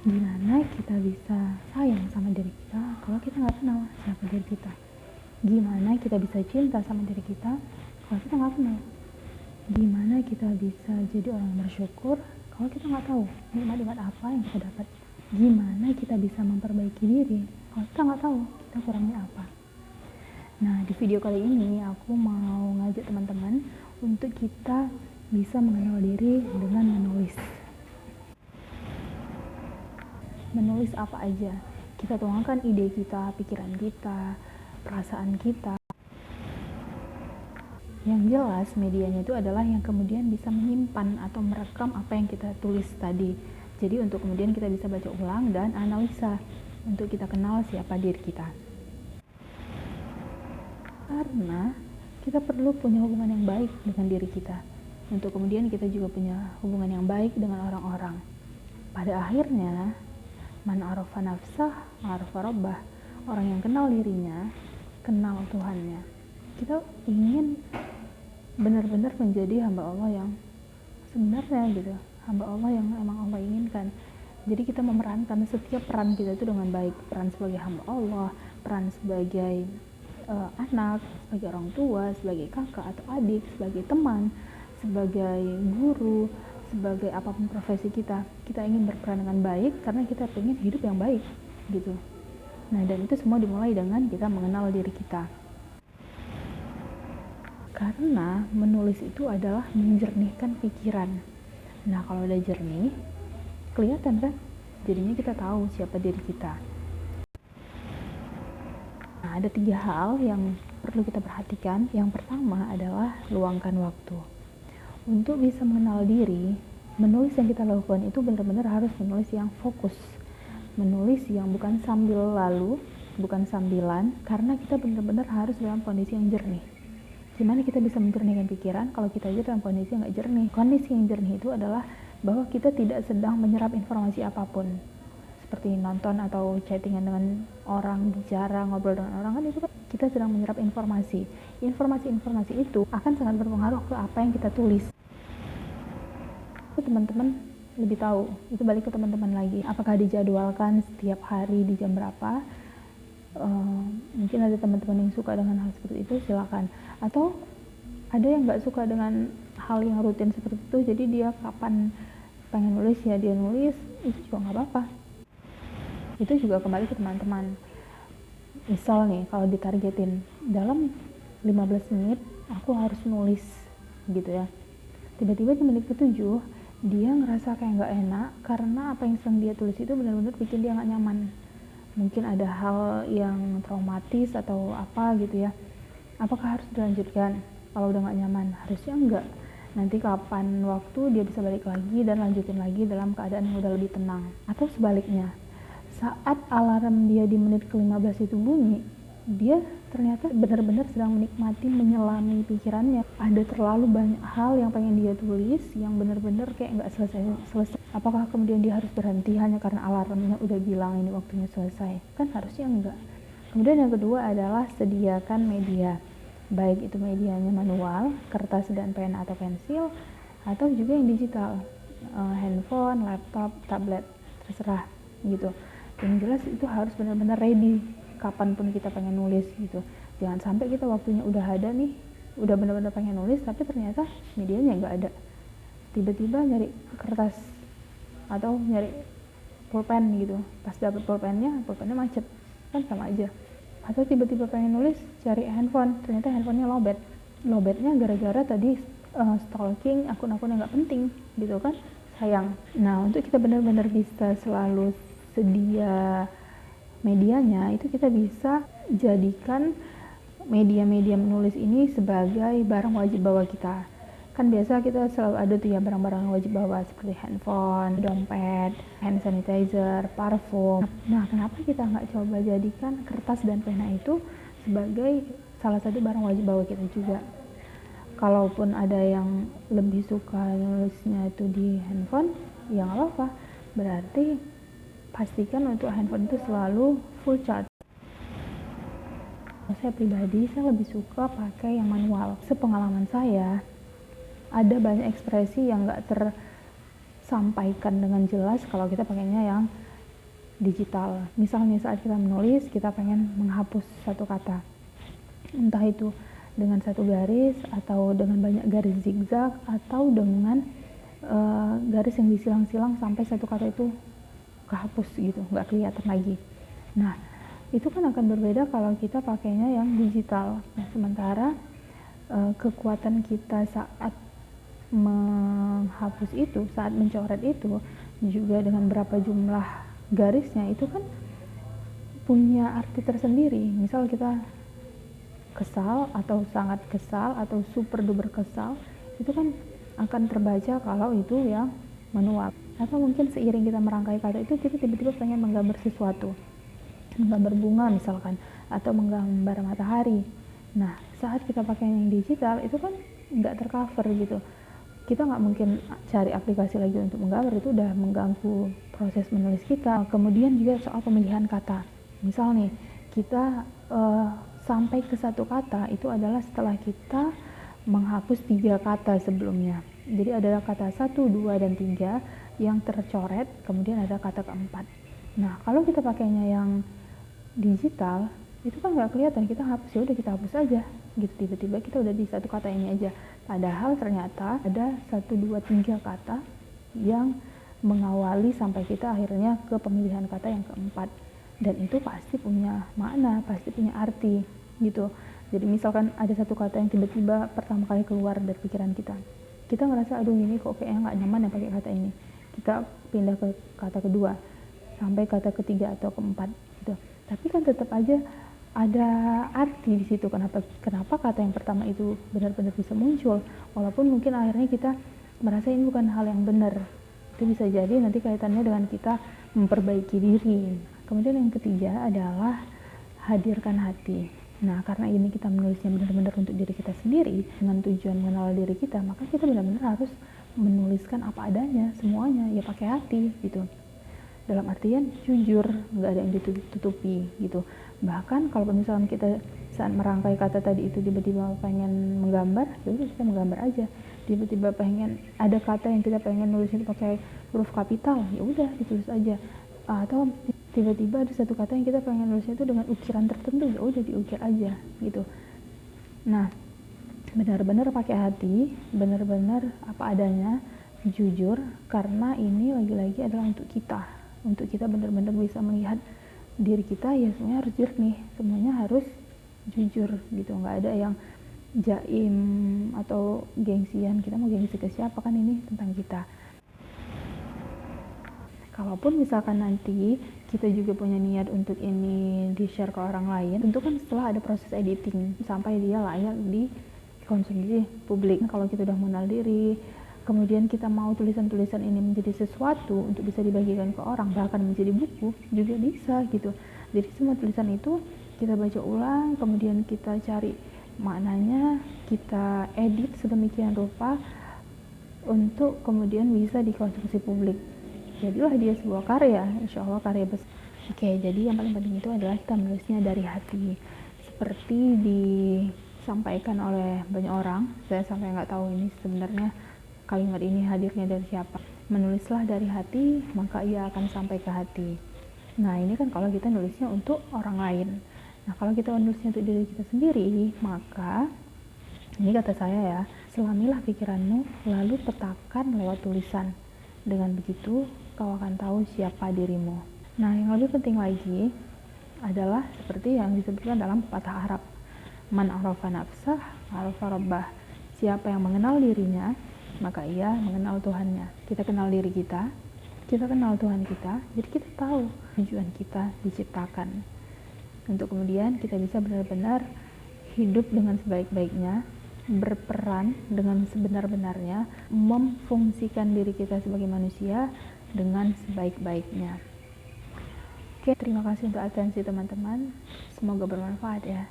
Gimana kita bisa sayang sama diri kita kalau kita nggak kenal siapa diri kita? Gimana kita bisa cinta sama diri kita kalau kita nggak kenal? Gimana kita bisa jadi orang yang bersyukur kalau kita nggak tahu nikmat-nikmat apa yang kita dapat? Gimana kita bisa memperbaiki diri kalau kita nggak tahu kita kurangnya apa? Nah, di video kali ini aku mau ngajak teman-teman untuk kita bisa mengenal diri dengan menulis. Menulis apa aja? Kita tuangkan ide kita, pikiran kita, perasaan kita. Yang jelas medianya itu adalah yang kemudian bisa menyimpan atau merekam apa yang kita tulis tadi. Jadi untuk kemudian kita bisa baca ulang dan analisa untuk kita kenal siapa diri kita. Karena kita perlu punya hubungan yang baik dengan diri kita. Untuk kemudian kita juga punya hubungan yang baik dengan orang-orang. Pada akhirnya, man arafa nafsah, arafa rabbah. Orang yang kenal dirinya, kenal Tuhannya. Kita ingin benar-benar menjadi hamba Allah yang sebenarnya gitu, hamba Allah yang emang Allah inginkan. Jadi kita memerankan setiap peran kita itu dengan baik, peran sebagai hamba Allah, peran sebagai anak, sebagai orang tua, sebagai kakak atau adik, sebagai teman, sebagai guru, sebagai apapun profesi kita ingin berperan dengan baik karena kita ingin hidup yang baik gitu. Nah, dan itu semua dimulai dengan kita mengenal diri kita. Karena menulis itu adalah menjernihkan pikiran. Nah, kalau udah jernih, kelihatan kan? Jadinya kita tahu siapa diri kita. Nah, ada 3 hal yang perlu kita perhatikan. Yang pertama adalah luangkan waktu. Untuk bisa mengenal diri, menulis yang kita lakukan itu benar-benar harus menulis yang fokus. Menulis yang bukan sambil lalu, bukan sambilan, karena kita benar-benar harus dalam kondisi yang jernih. Gimana kita bisa menjernihkan pikiran kalau kita aja dalam kondisi yang nggak jernih? Kondisi yang jernih itu adalah bahwa kita tidak sedang menyerap informasi apapun. Seperti nonton atau chattingan dengan orang, bicara, ngobrol dengan orang, kan itu kan kita sedang menyerap informasi. Informasi-informasi itu akan sangat berpengaruh ke apa yang kita tulis. Teman-teman lebih tahu, itu balik ke teman-teman lagi. Apakah dijadwalkan setiap hari di jam berapa? Mungkin ada teman-teman yang suka dengan hal seperti itu, silakan. Atau ada yang nggak suka dengan hal yang rutin seperti itu, jadi dia kapan pengen nulis ya dia nulis, itu juga nggak apa-apa. Itu juga kembali ke teman-teman. Misal nih, kalau ditargetin dalam 15 menit aku harus nulis gitu ya, tiba-tiba di menit ke-7 dia ngerasa kayak nggak enak karena apa yang sedang dia tulis itu benar-benar bikin dia nggak nyaman. Mungkin ada hal yang traumatis atau apa gitu ya. Apakah harus dilanjutkan? Kalau udah gak nyaman, harusnya enggak. Nanti kapan waktu dia bisa balik lagi dan lanjutin lagi dalam keadaan yang udah lebih tenang. Atau sebaliknya, saat alarm dia di menit ke-15 itu bunyi, dia ternyata benar-benar sedang menikmati, menyelami pikirannya. Ada terlalu banyak hal yang pengen dia tulis yang benar-benar kayak gak selesai. Apakah kemudian dia harus berhenti hanya karena alarmnya udah bilang ini waktunya selesai? Kan harusnya enggak. Kemudian yang kedua adalah sediakan media. Baik itu medianya manual, kertas dan pena atau pensil, atau juga yang digital, handphone, laptop, tablet, terserah gitu. Yang jelas itu harus benar-benar ready kapanpun kita pengen nulis gitu. Jangan sampai kita waktunya udah ada nih, udah benar-benar pengen nulis tapi ternyata medianya nggak ada. Tiba-tiba nyari kertas atau nyari pulpen gitu, pas dapet pulpennya macet, kan sama aja. Atau tiba-tiba pengen nulis cari handphone, ternyata handphonenya lobetnya gara-gara tadi stalking akun-akun yang nggak penting gitu kan, sayang. Nah, untuk kita benar-benar bisa selalu sedia medianya, itu kita bisa jadikan media-media menulis ini sebagai barang wajib bawa kita. Kan biasa kita selalu ada tuh ya barang-barang wajib bawa seperti handphone, dompet, hand sanitizer, parfum. Nah, kenapa kita nggak coba jadikan kertas dan pena itu sebagai salah satu barang wajib bawa kita juga? Kalaupun ada yang lebih suka nulisnya itu di handphone, ya nggak apa-apa. Berarti pastikan untuk handphone itu selalu full charge. Saya pribadi, saya lebih suka pakai yang manual. Sepengalaman saya, ada banyak ekspresi yang nggak sampaikan dengan jelas kalau kita pengennya yang digital. Misalnya saat kita menulis, kita pengen menghapus satu kata, entah itu dengan satu garis atau dengan banyak garis zigzag atau dengan garis yang disilang-silang sampai satu kata itu kehapus gitu, nggak kelihatan lagi. Nah, itu kan akan berbeda kalau kita pakainya yang digital. Nah, sementara kekuatan kita saat menghapus itu, saat mencoret itu, juga dengan berapa jumlah garisnya, itu kan punya arti tersendiri. Misal kita kesal atau sangat kesal atau super duper kesal, itu kan akan terbaca kalau itu yang manual. Atau mungkin seiring kita merangkai kata itu, kita tiba-tiba pengen menggambar sesuatu, menggambar bunga misalkan, atau menggambar matahari. Nah, saat kita pakai yang digital itu kan nggak tercover gitu. Kita nggak mungkin cari aplikasi lagi untuk menggambar, itu udah mengganggu proses menulis kita. Kemudian juga soal pemilihan kata. Misal nih, kita sampai ke satu kata itu adalah setelah kita menghapus 3 kata sebelumnya. Jadi ada kata 1, 2, dan 3 yang tercoret, kemudian ada kata keempat. Nah, kalau kita pakainya yang digital, itu kan nggak kelihatan, kita hapus, ya udah kita hapus aja gitu, tiba-tiba kita udah di satu kata ini aja. Padahal ternyata ada 1, 2, 3 kata yang mengawali sampai kita akhirnya ke pemilihan kata yang keempat, dan itu pasti punya makna, pasti punya arti gitu. Jadi misalkan ada satu kata yang tiba-tiba pertama kali keluar dari pikiran kita ngerasa aduh ini kok kayaknya nggak nyaman ya pakai kata ini, kita pindah ke kata kedua sampai kata ketiga atau keempat gitu. Tapi kan tetap aja ada arti di situ. Kenapa kata yang pertama itu benar-benar bisa muncul, walaupun mungkin akhirnya kita merasa ini bukan hal yang benar. Itu bisa jadi nanti kaitannya dengan kita memperbaiki diri. Kemudian yang ketiga adalah hadirkan hati. Nah, karena ini kita menulisnya benar-benar untuk diri kita sendiri dengan tujuan mengenal diri kita, maka kita benar-benar harus menuliskan apa adanya, semuanya ya pakai hati gitu. Dalam artian jujur, nggak ada yang ditutupi gitu. Bahkan kalau misalnya kita saat merangkai kata tadi itu tiba-tiba pengen menggambar, ya udah kita menggambar aja. Tiba-tiba pengen ada kata yang kita pengen nulisnya pakai huruf kapital, ya udah ditulis aja. Atau tiba-tiba ada satu kata yang kita pengen nulisnya itu dengan ukiran tertentu, ya udah diukir aja gitu. Nah, benar-benar pakai hati, benar-benar apa adanya, jujur, karena ini lagi-lagi adalah untuk kita benar-benar bisa melihat diri kita, ya semuanya harus jernih, semuanya harus jujur gitu, nggak ada yang jaim atau gengsian. Kita mau gengsi ke siapa, kan ini tentang kita. Kalaupun misalkan nanti kita juga punya niat untuk ini di-share ke orang lain, tentu kan setelah ada proses editing sampai dia layak dikonsumsi publik. Kalau kita udah mengenal diri, kemudian kita mau tulisan-tulisan ini menjadi sesuatu untuk bisa dibagikan ke orang, bahkan menjadi buku juga bisa gitu. Jadi semua tulisan itu kita baca ulang, kemudian kita cari maknanya, kita edit sedemikian rupa untuk kemudian bisa dikonsumsi publik. Jadilah dia sebuah karya, insya Allah karya besar. Oke, jadi yang paling penting itu adalah kita menulisnya dari hati. Seperti disampaikan oleh banyak orang, saya sampai nggak tahu ini sebenarnya kalimat ini hadirnya dari siapa. Menulislah dari hati, maka ia akan sampai ke hati. Nah, ini kan kalau kita nulisnya untuk orang lain. Nah, kalau kita nulisnya untuk diri kita sendiri, maka ini kata saya ya, selamilah pikiranmu, lalu petakan lewat tulisan. Dengan begitu, kau akan tahu siapa dirimu. Nah, yang lebih penting lagi adalah seperti yang disebutkan dalam pepatah Arab. Man arafa nafsah, arafa rabbah. Siapa yang mengenal dirinya, maka ia mengenal Tuhannya. Kita kenal diri kita kenal Tuhan kita, jadi kita tahu tujuan kita diciptakan. Untuk kemudian kita bisa benar-benar hidup dengan sebaik-baiknya, berperan dengan sebenar-benarnya, memfungsikan diri kita sebagai manusia dengan sebaik-baiknya. Oke, terima kasih untuk atensi teman-teman. Semoga bermanfaat ya.